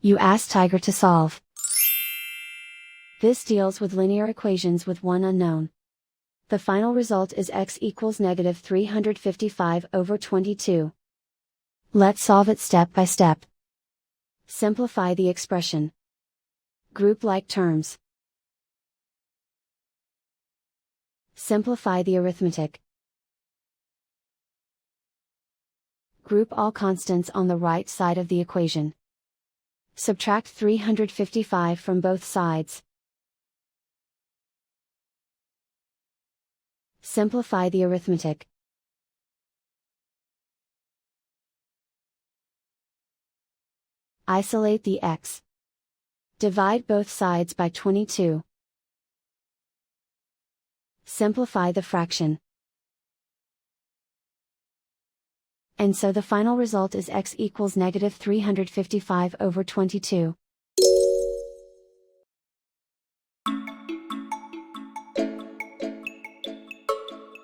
You ask Tiger to solve. This deals with linear equations with one unknown. The final result is x equals negative 355/22. Let's solve it step by step. Simplify the expression. Group like terms. Simplify the arithmetic. Group all constants on the right side of the equation. Subtract 355 from both sides. Simplify the arithmetic. Isolate the x. Divide both sides by 22. Simplify the fraction. And so the final result is x equals negative 355/22.